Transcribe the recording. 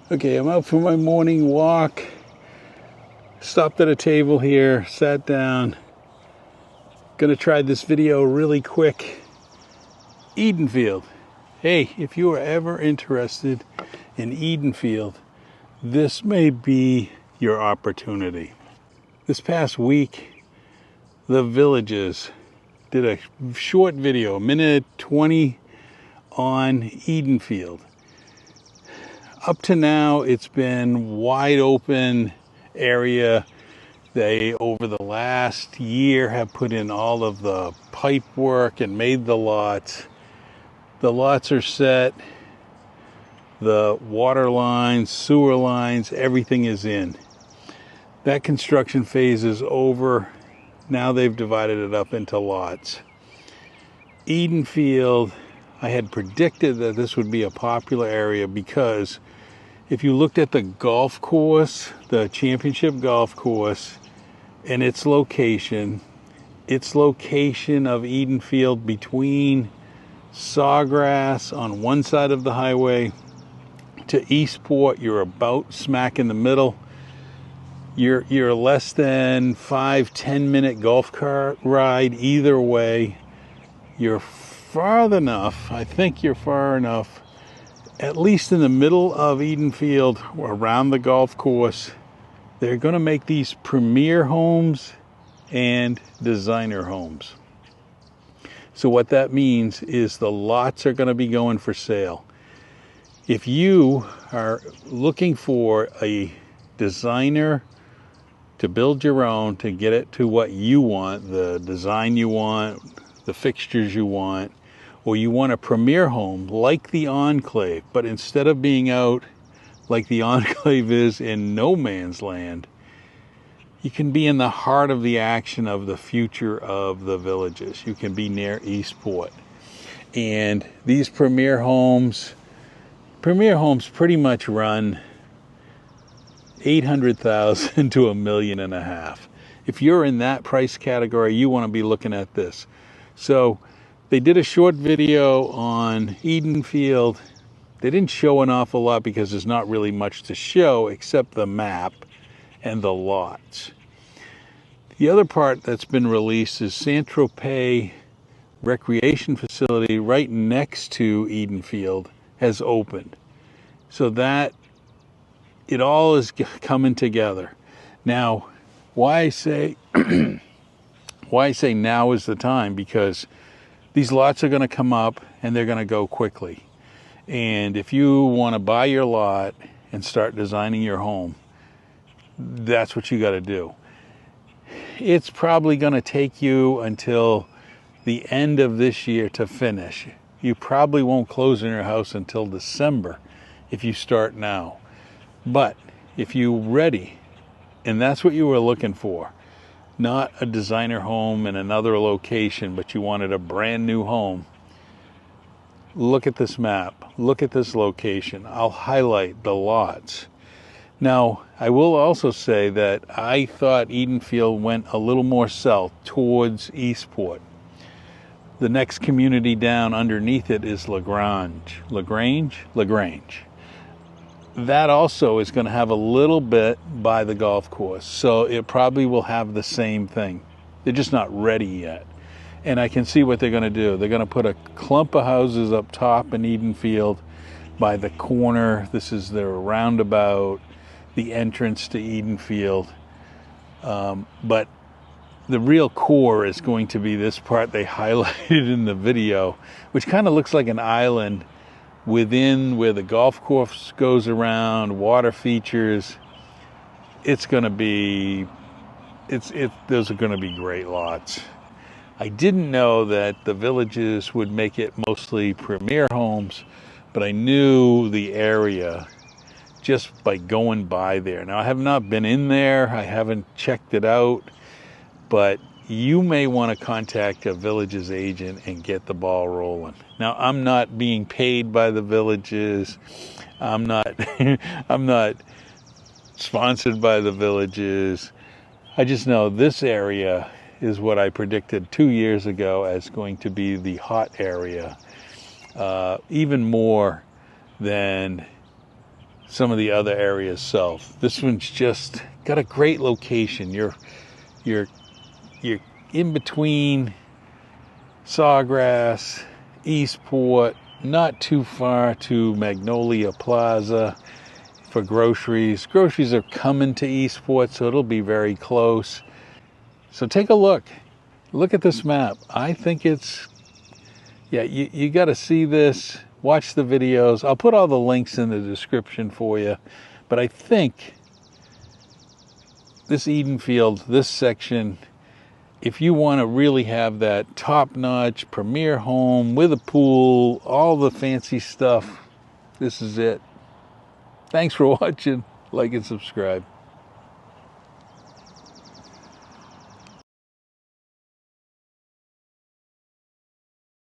Okay, I'm out for my morning walk. Stopped at a table here, sat down. Gonna try this video really quick. Edenfield. Hey, if you are ever interested in Edenfield, this may be your opportunity. This past week, the Villages did a short video, 1:20 on Edenfield. Up to now, it's been wide open area. They, over the last year, have put in all of the pipe work and made the lots. The lots are set. The water lines, sewer lines, everything is in. That construction phase is over. Now they've divided it up into lots. Edenfield, I had predicted that this would be a popular area because if you looked at the golf course, the championship golf course, and its location of Edenfield between Sawgrass on one side of the highway to Eastport, you're about smack in the middle. You're less than 5-10 minute golf cart ride either way. You're far enough, I think you're far enough, at least in the middle of Edenfield, around the golf course. They're going to make these premier homes and designer homes. So what that means is the lots are going to be going for sale. If you are looking for a designer to build your own, to get it to what you want, the design you want, the fixtures you want, or you want a premier home like the Enclave, but instead of being out like the Enclave is in no man's land, you can be in the heart of the action of the future of the Villages. You can be near Eastport. And these premier homes pretty much run $800,000 to $1.5 million. If you're in that price category, you want to be looking at this. So they did a short video on Edenfield. They didn't show an awful lot because there's not really much to show except the map and the lots. The other part that's been released is Saint-Tropez recreation facility right next to Edenfield has opened. So that it all is coming together. Now, why I say now is the time, because these lots are going to come up and they're going to go quickly. And if you want to buy your lot and start designing your home, that's what you got to do. It's probably going to take you until the end of this year to finish. You probably won't close on your house until December if you start now. But if you're ready, and that's what you were looking for, not a designer home in another location, but you wanted a brand new home, look at this map, look at this location. I'll highlight the lots. Now, I will also say that I thought Edenfield went a little more south towards Eastport. The next community down underneath it is LaGrange. That also is going to have a little bit by the golf course. So it probably will have the same thing. They're just not ready yet. And I can see what they're going to do. They're going to put a clump of houses up top in Edenfield by the corner. This is their roundabout, the entrance to Edenfield. But the real core is going to be this part they highlighted in the video, which kind of looks like an island within where the golf course goes around, water features. It's going to be, those are going to be great lots. I didn't know that the Villages would make it mostly premier homes, but I knew the area just by going by there. Now, I have not been in there. I haven't checked it out, but you may want to contact a Villages agent and get the ball rolling. Now, I'm not being paid by the Villages. I'm not sponsored by the Villages. I just know this area is what I predicted 2 years ago as going to be the hot area, even more than some of the other areas south. This one's just got a great location. You're in between Sawgrass, Eastport, not too far to Magnolia Plaza for groceries. Groceries are coming to Eastport, so it'll be very close. So take a look. Look at this map. I think it's, yeah, you got to see this. Watch the videos. I'll put all the links in the description for you. But I think this Edenfield, this section, if you want to really have that top-notch premier home with a pool, all the fancy stuff, this is it. Thanks for watching. Like and subscribe.